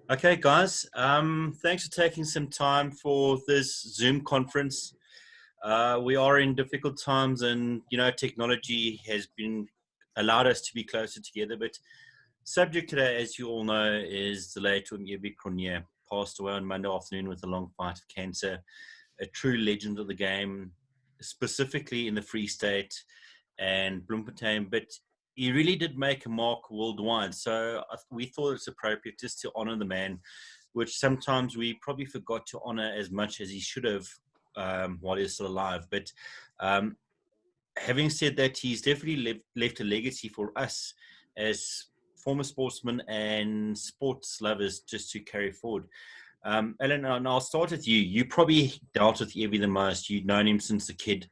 Okay, guys. Thanks for taking some time for this Zoom conference. We are in difficult times, and technology has been allowed us to be closer together. But subject today, as you all know, is the late Ewie Cronjé, passed away on Monday afternoon with a long fight of cancer. A true legend of the game, specifically in the Free State and Bloemfontein, but he really did make a mark worldwide. So we thought it's appropriate just to honor the man, which sometimes we probably forgot to honor as much as he should have while he's still alive. But having said that, he's definitely left a legacy for us as former sportsmen and sports lovers just to carry forward. Allan, and I'll start with you. You probably dealt with Ewie the most. You'd known him since a kid.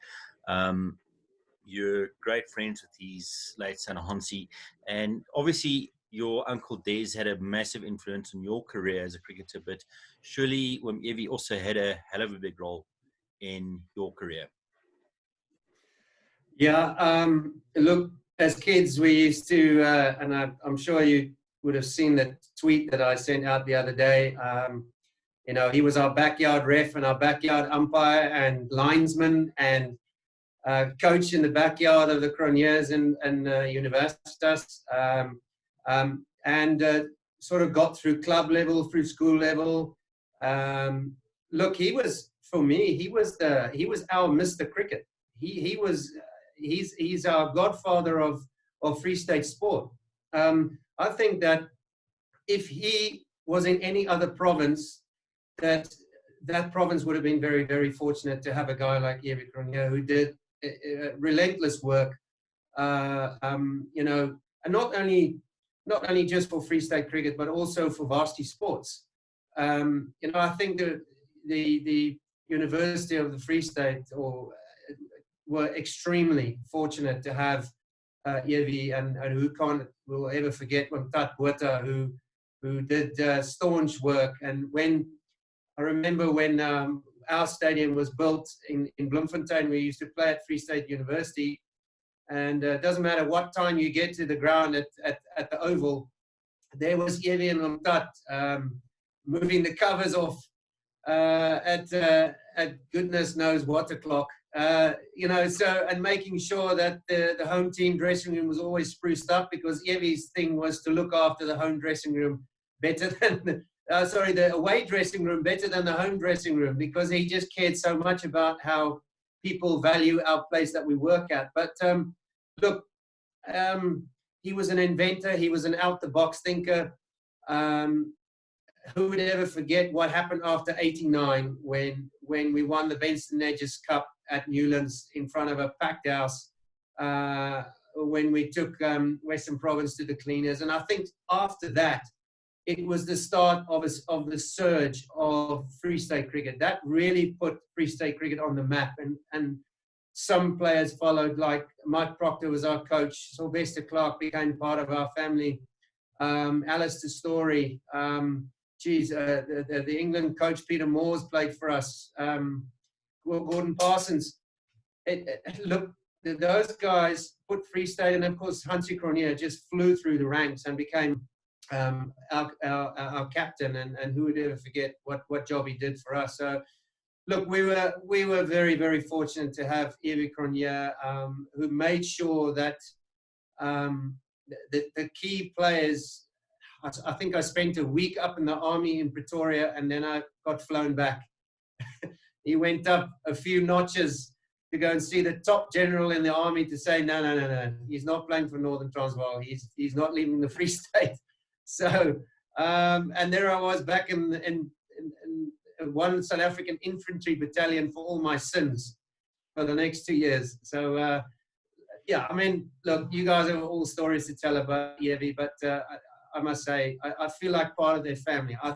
You're great friends with his late son, Hansi. And obviously, your uncle Des had a massive influence on your career as a cricketer. But surely, Ewie also had a hell of a big role in your career. Yeah. Look, as kids, we used to, and I'm sure you would have seen the tweet that I sent out the other day. He was our backyard ref and our backyard umpire and linesman and coach in the backyard of the Cronjés and Universitas, and sort of got through club level, through school level. Look, he was our Mr. Cricket. He's our godfather of Free State sport. I think that if he was in any other province, that province would have been very, very fortunate to have a guy like Ewie Cronjé who did relentless work, and not only just for Free State cricket, but also for varsity sports. I think that the University of the Free State were extremely fortunate to have Ewie, and who will ever forget Tat Botha, who did staunch work. And I remember when our stadium was built in Bloemfontein, we used to play at Free State University, and it doesn't matter what time you get to the ground at the Oval, there was Ewie and Tat moving the covers off at goodness knows what o'clock, and making sure that the home team dressing room was always spruced up, because Ewie's thing was to look after the home dressing room better than the away dressing room better than the home dressing room, because he just cared so much about how people value our place that we work at. But look, he was an inventor. He was an out-the-box thinker. Who would ever forget what happened after '89 when we won the Benston Edges Cup at Newlands in front of a packed house, when we took Western Province to the cleaners. And I think after that, it was the start of the surge of Free State cricket. That really put Free State cricket on the map. And some players followed, like Mike Proctor was our coach. Sylvester Clark became part of our family. Alistair Story. The England coach Peter Moores played for us. Gordon Parsons. Look, those guys put Free State, and of course Hansi Cronjé just flew through the ranks and became our captain, and who would ever forget what job he did for us. So look, we were very, very fortunate to have Ewie Cronjé, who made sure that the key players. I think I spent a week up in the army in Pretoria, and then I got flown back. He went up a few notches to go and see the top general in the army to say, no, he's not playing for Northern Transvaal. He's not leaving the Free State. So, and there I was back in one South African infantry battalion for all my sins for the next 2 years. So, yeah, I mean, look, you guys have all stories to tell about Ewie, but I must say, I feel like part of their family. I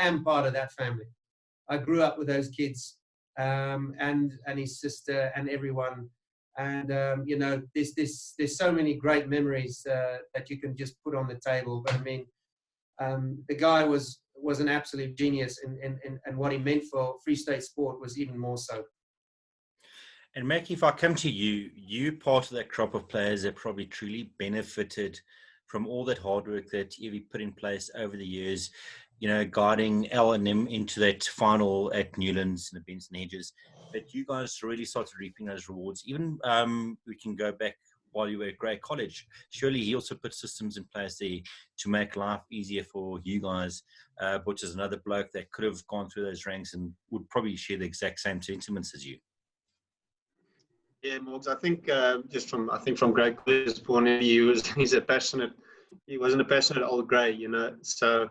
am part of that family. I grew up with those kids, and his sister and everyone. And, there's so many great memories that you can just put on the table. But I mean, the guy was an absolute genius, and what he meant for Free State sport was even more so. And Mackie, if I come to you, part of that crop of players that probably truly benefited from all that hard work that Ewie put in place over the years, you know, guiding Allan into that final at Newlands and the Benson Hedges, that you guys really started reaping those rewards. Even we can go back while you were at Grey College. Surely he also put systems in place there to make life easier for you guys, which is another bloke that could have gone through those ranks and would probably share the exact same sentiments as you. Yeah, Morgs, I think from Grey College's point of view, he wasn't a passionate old Grey, you know. So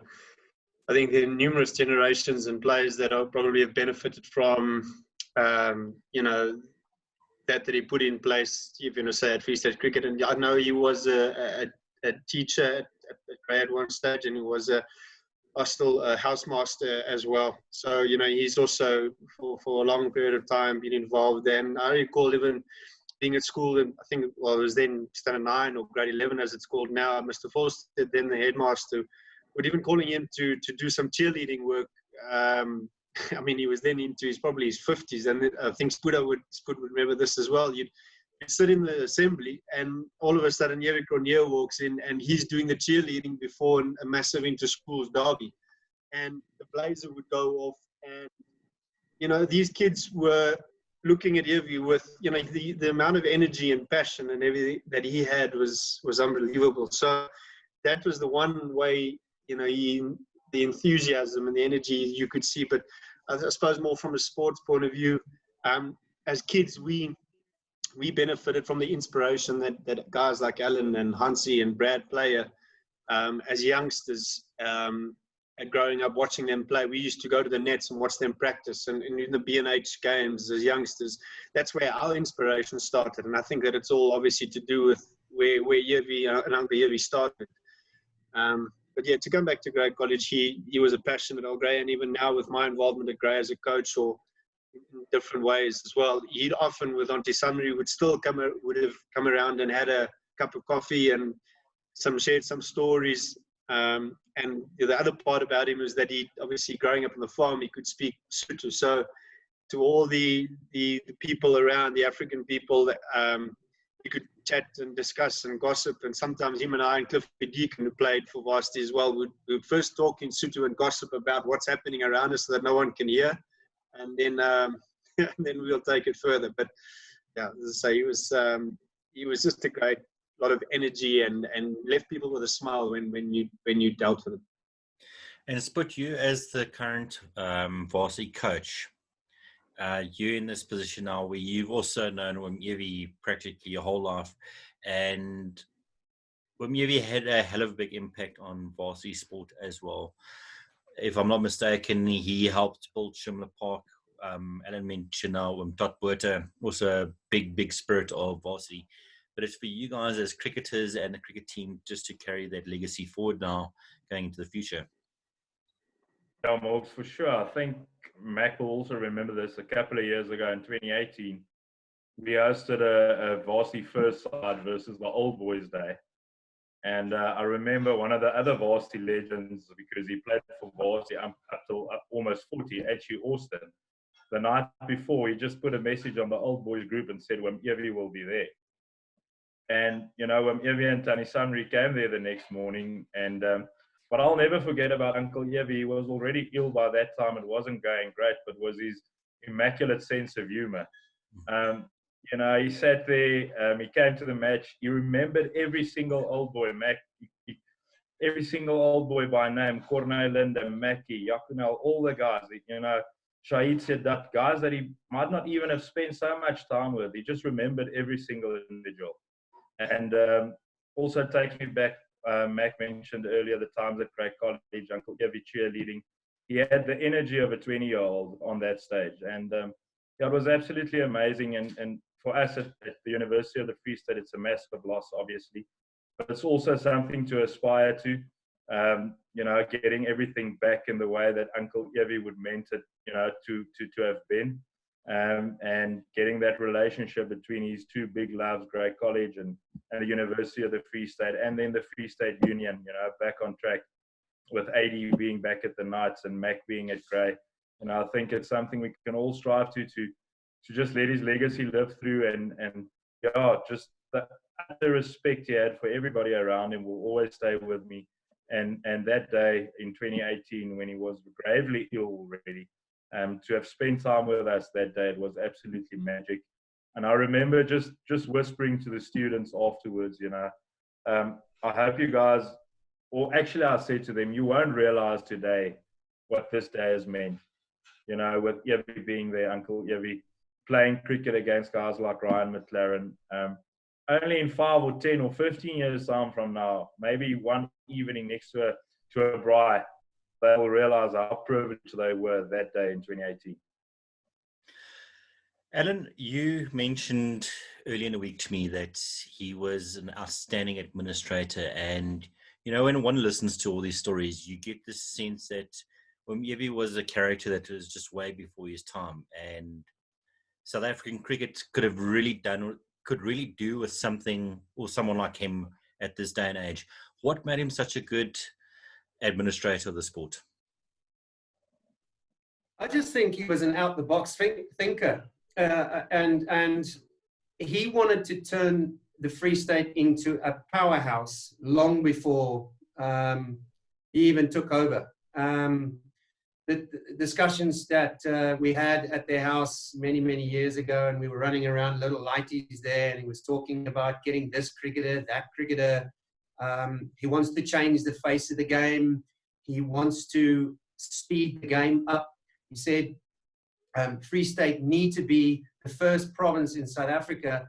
I think there are numerous generations and players that probably have benefited from, you know, that he put in place, if you know, say at Free State Cricket. And I know he was a teacher at Grey at one stage, and he was still a housemaster as well. So, you know, he's also for a long period of time been involved. And I recall even being at school, and I think, well, it was then standard 9 or grade 11 as it's called now, Mr. Forster, then the headmaster, would even calling him to do some cheerleading work. I mean, he was then into probably his 50s, and I think Spoed would remember this as well. You'd sit in the assembly, and all of a sudden, Ewie Cronjé walks in, and he's doing the cheerleading before a massive inter-schools derby, and the blazer would go off, and you know, these kids were looking at Ewie with, you know, the amount of energy and passion and everything that he had was unbelievable. So that was the one way, you know, the enthusiasm and the energy you could see. But I suppose more from a sports point of view, as kids, we benefited from the inspiration that guys like Allan and Hansi and Brad Player, as youngsters, growing up watching them play. We used to go to the nets and watch them practice, and in the B&H games as youngsters. That's where our inspiration started, and I think that it's all obviously to do with where Ewie and Uncle Ewie started. But yeah, to come back to Grey College, he was a passionate old Grey, and even now with my involvement at Grey as a coach, or in different ways as well, he'd often with Auntie Sunry would have come around and had a cup of coffee and shared some stories. And the other part about him is that he obviously, growing up on the farm, he could speak Sotho. So to all the people around, the African people, that you could chat and discuss and gossip. And sometimes him and I and Cliff Deacon, who played for varsity as well, would first talk in Sotho and gossip about what's happening around us so that no one can hear, and then and then we'll take it further. But yeah, as I say, he was just a great lot of energy and left people with a smile when you dealt with him. And it's put you as the current varsity coach. You're in this position now where you've also known Ewie practically your whole life, and Ewie had a hell of a big impact on varsity sport as well. If I'm not mistaken, he helped build Shimla Park. Allan mentioned now Dot Buerta, also a big spirit of varsity. But it's for you guys as cricketers and the cricket team just to carry that legacy forward now going into the future. Yeah, Morgs, for sure. I think Mac will also remember this. A couple of years ago in 2018, we hosted a varsity first side versus the Old Boys Day. And I remember one of the other varsity legends, because he played for varsity up till almost 40, H.U. Austin. The night before, he just put a message on the Old Boys group and said, Ewie will be there. And, you know, Ewie and Tani Sunry came there the next morning. And but I'll never forget about Uncle Ewie. He was already ill by that time. It wasn't going great, but was his immaculate sense of humor. You know, he sat there. He came to the match. He remembered every single old boy, every single old boy by name, Cornel Linda, Mackie, Yakunel, all the guys, you know, Shahid Sedat, guys that he might not even have spent so much time with. He just remembered every single individual. And also takes me back, Mac mentioned earlier the times at Grey College, Uncle Ewie cheerleading. He had the energy of a 20-year-old on that stage. And it was absolutely amazing. And for us at the University of the Free State, it's a massive loss, obviously. But it's also something to aspire to, you know, getting everything back in the way that Uncle Ewie would meant it, you know, to have been. And getting that relationship between his two big loves, Grey College and the University of the Free State, and then the Free State Union, you know, back on track, with AD being back at the Knights and Mac being at Grey. And I think it's something we can all strive to just let his legacy live through, and yeah, just the respect he had for everybody around him will always stay with me. And that day in 2018, when he was gravely ill already, to have spent time with us that day, it was absolutely magic. And I remember just whispering to the students afterwards, I hope you guys, or actually I said to them, you won't realize today what this day has meant. With Ewie being there, Uncle Ewie, playing cricket against guys like Ryan McLaren. Only in 5 or 10 or 15 years time from now, maybe one evening next to a braai, they will realize how privileged they were that day in 2018. Allan, you mentioned earlier in the week to me that he was an outstanding administrator. And, when one listens to all these stories, you get this sense that Ewie was a character that was just way before his time. And South African cricket could really do with something or someone like him at this day and age. What made him such a good administrator of the sport? I just think he was an out-the-box thinker. And he wanted to turn the Free State into a powerhouse long before he even took over. The discussions that we had at their house many, many years ago, and we were running around little lighties there, and he was talking about getting this cricketer, that cricketer. He wants to change the face of the game. He wants to speed the game up. He said Free State need to be the first province in South Africa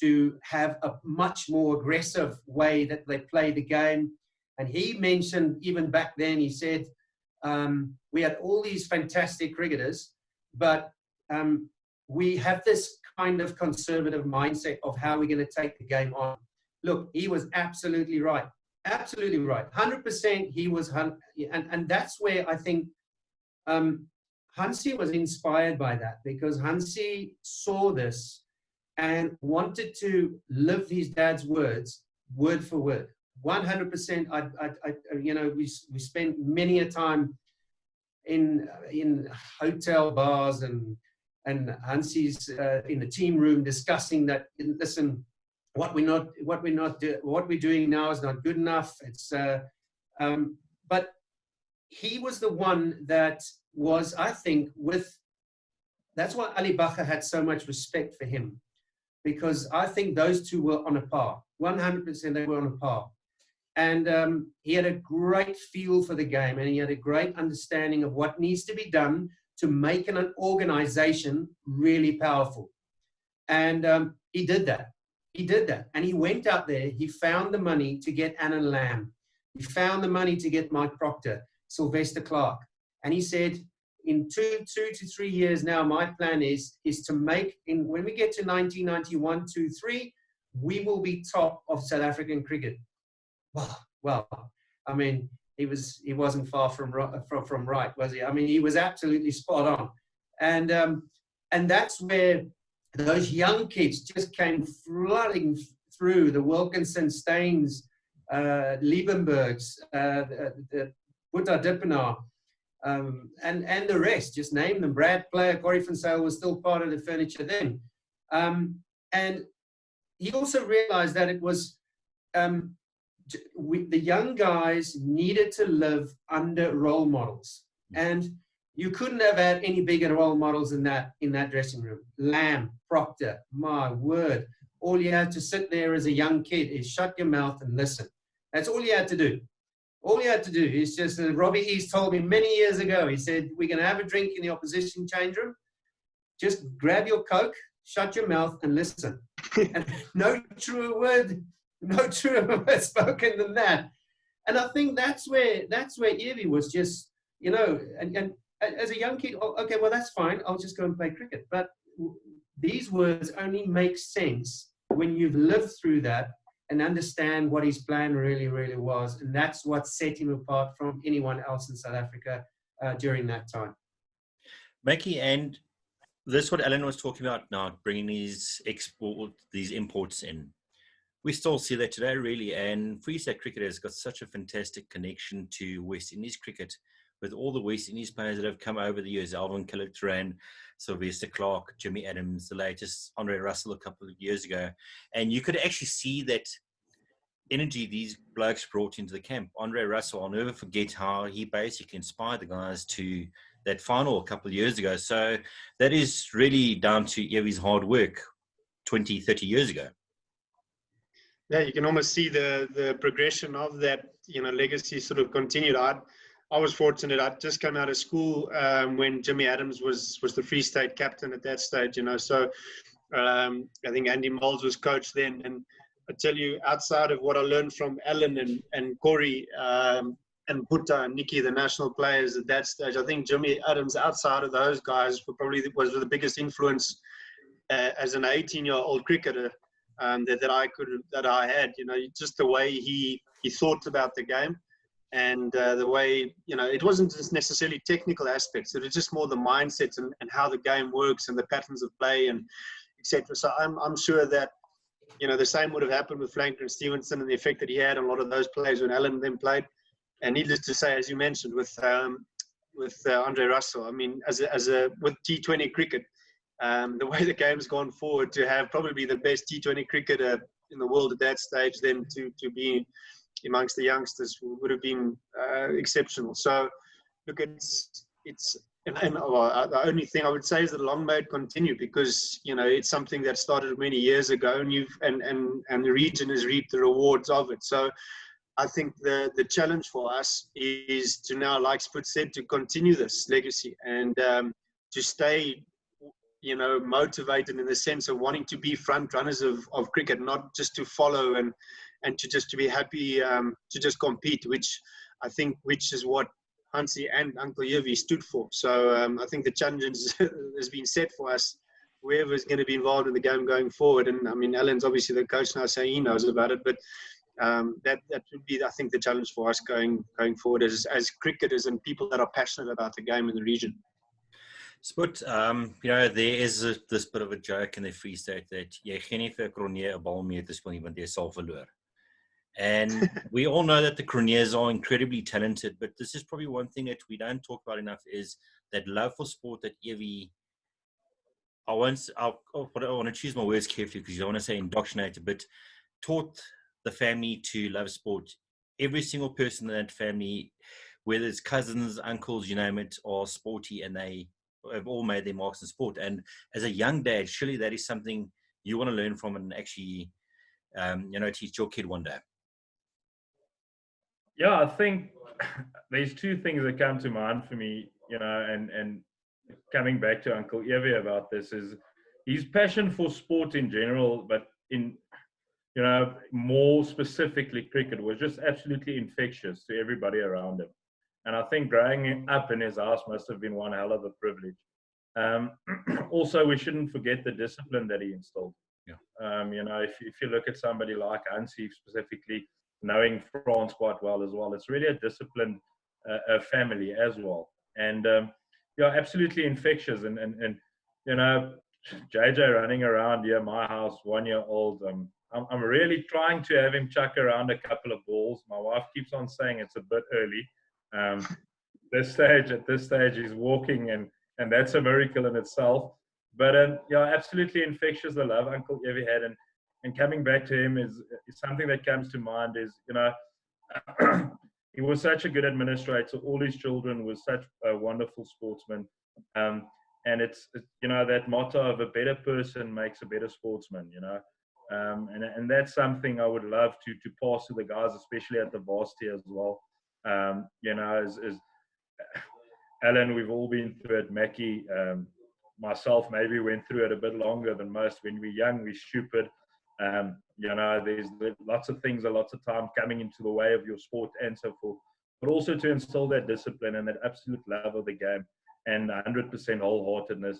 to have a much more aggressive way that they play the game. And he mentioned, even back then, he said, we had all these fantastic cricketers, but we have this kind of conservative mindset of how we're going to take the game on. Look, he was absolutely right. Absolutely right. 100% he was, and that's where I think Hansie was inspired by that, because Hansie saw this and wanted to live his dad's words word for word. 100%. We spent many a time in hotel bars and Hansie's in the team room discussing that. Listen, what we're doing now is not good enough. It's but he was the one that was, I think, that's why Ali Bacher had so much respect for him, because I think those two were on a par. 100% they were on a par. And he had a great feel for the game, and he had a great understanding of what needs to be done to make an organization really powerful. And he did that. He did that. And he went out there, he found the money to get Allan Lamb. He found the money to get Mike Proctor, Sylvester Clark. And he said, in 2 to 3 years now, my plan is to make, when we get to 1991, 2, 3, we will be top of South African cricket. Well, I mean, he wasn't far from right, was he? I mean, he was absolutely spot on. And that's where those young kids just came flooding through, the Wilkinson, Steins, Liebenbergs, the Boeta Dippenaar, and the rest, just name them. Brad Player, Corey van Zyl was still part of the furniture then. And he also realized that it was, the young guys needed to live under role models. And you couldn't have had any bigger role models than that in that dressing room. Lamb, Proctor, my word. All you had to sit there as a young kid is shut your mouth and listen. That's all you had to do. All you had to do is just, Robbie East told me many years ago, he said, we're going to have a drink in the opposition change room. Just grab your Coke, shut your mouth and listen. And no truer word spoken than that. And I think that's where Ewie was just, and as a young kid, okay, well, that's fine. I'll just go and play cricket. But these words only make sense when you've lived through that and understand what his plan really, really was. And that's what set him apart from anyone else in South Africa during that time. Mickey, and this is what Allan was talking about now, bringing these imports in. We still see that today, really. And Free State cricket has got such a fantastic connection to West Indies cricket, with all the West Indies players that have come over the years, Alvin Killick, Sylvester Clarke, Jimmy Adams, the latest, Andre Russell a couple of years ago. And you could actually see that energy these blokes brought into the camp. Andre Russell, I'll never forget how he basically inspired the guys to that final a couple of years ago. So that is really down to Ewie's hard work 20, 30 years ago. Yeah, you can almost see the progression of that, legacy sort of continued. I was fortunate. I'd just come out of school when Jimmy Adams was the Free State captain at that stage, So I think Andy Moles was coach then. And I tell you, outside of what I learned from Allan and Corey and Butta and Nicky, the national players at that stage, I think Jimmy Adams, outside of those guys, was the biggest influence as an 18-year-old cricketer that I had. Just the way he thought about the game. And the way, it wasn't just necessarily technical aspects. It was just more the mindset and how the game works and the patterns of play and etc. So I'm sure that, the same would have happened with Flanker and Stevenson and the effect that he had on a lot of those players when Allan then played. And needless to say, as you mentioned, with Andre Russell, I mean, with T20 cricket, the way the game's gone forward, to have probably the best T20 cricketer in the world at that stage, then to be amongst the youngsters would have been exceptional. So, look, the only thing I would say is that long may it continue, because it's something that started many years ago, and the region has reaped the rewards of it. So, I think the challenge for us is to now, like Spoed said, to continue this legacy and to stay, motivated in the sense of wanting to be front runners of cricket, not just to follow and to be happy to just compete, which is what Hansie and Uncle Ewie stood for. So I think the challenge has been set for us, whoever is going to be involved in the game going forward. And I mean, Allan's obviously the coach now, so he knows about it, but that would be, I think, the challenge for us going forward as cricketers and people that are passionate about the game in the region. Spoed, there is this bit of a joke in the Free State that jy gee nie vir Cronjé 'n bal mee te speel nie, want jy sal verloor. And we all know that the Cronjés are incredibly talented, but this is probably one thing that we don't talk about enough, is that love for sport that Ewie, I want to choose my words carefully because I don't want to say indoctrinated, but taught the family to love sport. Every single person in that family, whether it's cousins, uncles, you name it, are sporty, and they have all made their marks in sport. And as a young dad, surely that is something you want to learn from and actually, teach your kid one day. Yeah, I think there's two things that come to mind for me, and coming back to Uncle Ewie about this is his passion for sport in general, but in, more specifically cricket, was just absolutely infectious to everybody around him. And I think growing up in his house must have been one hell of a privilege. Also, we shouldn't forget the discipline that he instilled. Yeah. If you look at somebody like Hansie specifically, knowing France quite well as well, it's really a disciplined family as well. And absolutely infectious. And JJ running around here, my house, 1 year old. I'm really trying to have him chuck around a couple of balls. My wife keeps on saying it's a bit early. At this stage, he's walking, and that's a miracle in itself. But absolutely infectious, the love Uncle Ewie had, and coming back to him is something that comes to mind is, he was such a good administrator. All his children were such a wonderful sportsmen. And it's that motto of a better person makes a better sportsman, and that's something I would love to pass to the guys, especially at the varsity as well. As Allan, we've all been through it. Mackie, myself, maybe went through it a bit longer than most. When we're young, we're stupid. There's lots of things, lots of time coming into the way of your sport and so forth. But also to instill that discipline and that absolute love of the game and 100% wholeheartedness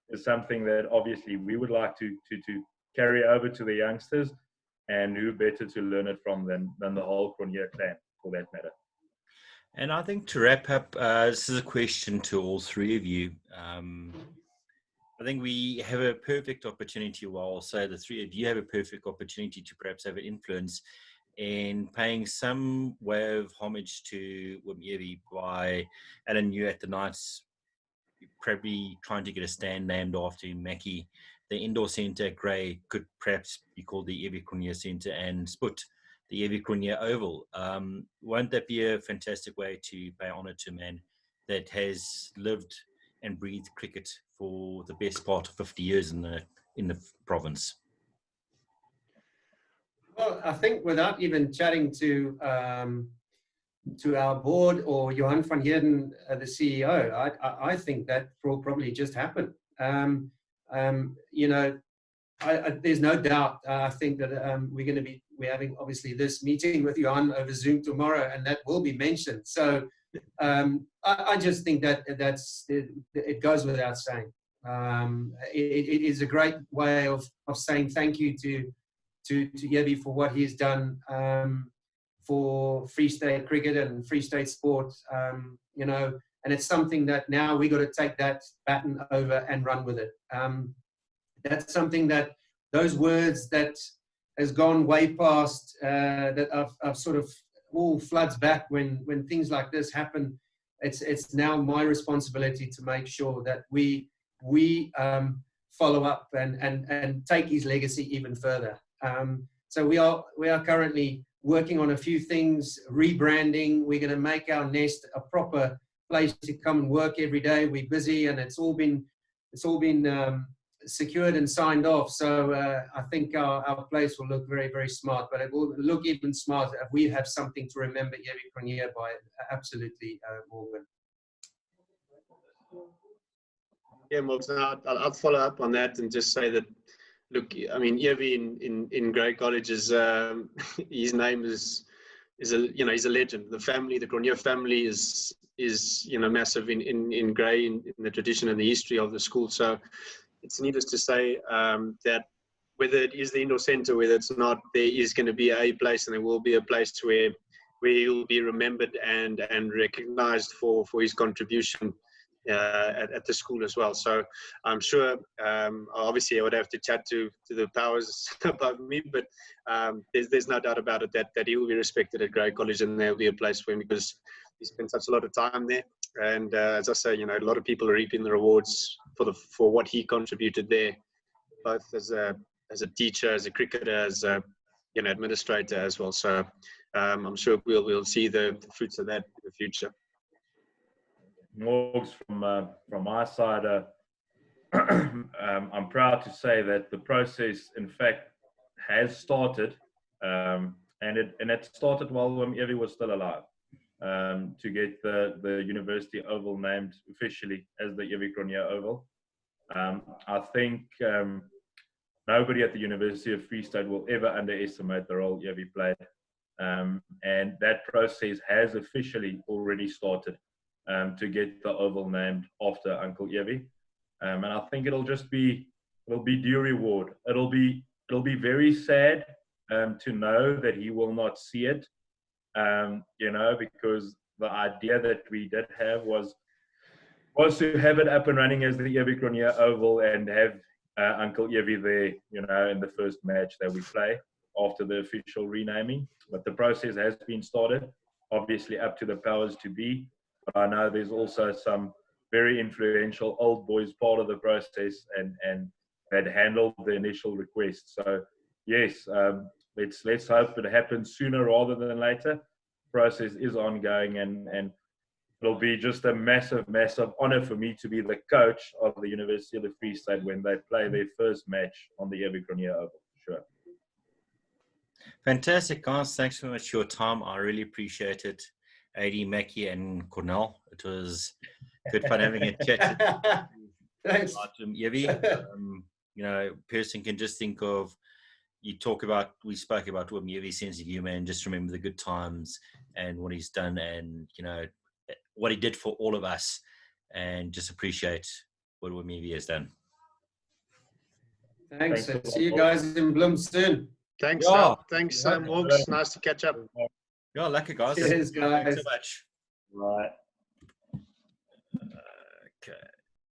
is something that obviously we would like to carry over to the youngsters, and who better to learn it from than the whole Cronjé clan, for that matter. And I think to wrap up, this is a question to all three of you. I think we have a perfect opportunity, well, I'll say the three of you have a perfect opportunity to perhaps have an influence in paying some way of homage to Ewie by Allan knew at the nights, probably trying to get a stand named after Mackie. The indoor centre at Grey could perhaps be called the Ewie Cronjé Centre, and Spoed the Ewie Cronjé Oval. Won't that be a fantastic way to pay honour to a man that has lived and breathed cricket for the best part of 50 years in the province? Well, I think without even chatting to our board or Johan van Heerden, the CEO, I think that will probably just happen. You know, there's no doubt. I think that we're having obviously this meeting with Johan over Zoom tomorrow, and that will be mentioned. So I just think that it goes without saying. It is a great way of saying thank you to Ewie for what he's done for Free State cricket and Free State sport. You know, and it's something that now we got to take that baton over and run with it. That's something that those words that has gone way past, that I've sort of all floods back when things like this happen. It's now my responsibility to make sure that we follow up and take his legacy even further. So we are currently working on a few things, rebranding. We're going to make our nest a proper place to come and work every day. We're busy, and it's all been secured and signed off. So I think our place will look very, very smart, but it will look even smarter if we have something to remember Ewie Cronjé by. Absolutely, Morgan. Yeah, Morgs, I'll follow up on that and just say that, look, I mean, Ewie in Grey College is his name is he's a legend. The family, the Cronjé family, is massive in Grey in the tradition and the history of the school. So it's needless to say that whether it is the indoor centre, whether it's not, there is going to be a place, and there will be a place where he'll be remembered and recognised for his contribution at the school as well. So I'm sure, obviously I would have to chat to the powers above me, but there's no doubt about it that he will be respected at Grey College, and there will be a place for him because he spent such a lot of time there. And as I say, a lot of people are reaping the rewards for what he contributed there, both as a teacher, as a cricketer, as a administrator as well. So I'm sure we'll see the fruits of that in the future. Morgs, from my side, I'm proud to say that the process, in fact, has started, and it started while Ewie was still alive, to get the University Oval named officially as the Ewie Cronjé Oval. I think nobody at the University of Free State will ever underestimate the role Ewie played, and that process has officially already started. To get the oval named after Uncle Ewie, and I think it'll be due reward. It'll be very sad to know that he will not see it, because the idea that we did have was to have it up and running as the Ewie Cronjé Oval and have Uncle Ewie there, in the first match that we play after the official renaming. But the process has been started, obviously up to the powers to be. But I know there's also some very influential old boys part of the process and that handled the initial request. So yes, let's hope it happens sooner rather than later. Process is ongoing, and it'll be just a massive, massive honor for me to be the coach of the University of the Free State when they play their first match on the Ewie Cronjé Oval. Sure. Fantastic, guys. Thanks so much for your time. I really appreciate it. AD, Mackie, and Cornell. It was good fun having a chat. Thanks. Ewie. Person can just think of, we spoke about Ewie's sense of humor, and just remember the good times and what he's done, and what he did for all of us, and just appreciate what Ewie has done. Thanks. See you guys in Bloem soon. Thanks, Morgs. Nice to catch up. Yeah, lekker, guys. Cheers, guys. Thanks so much. Right.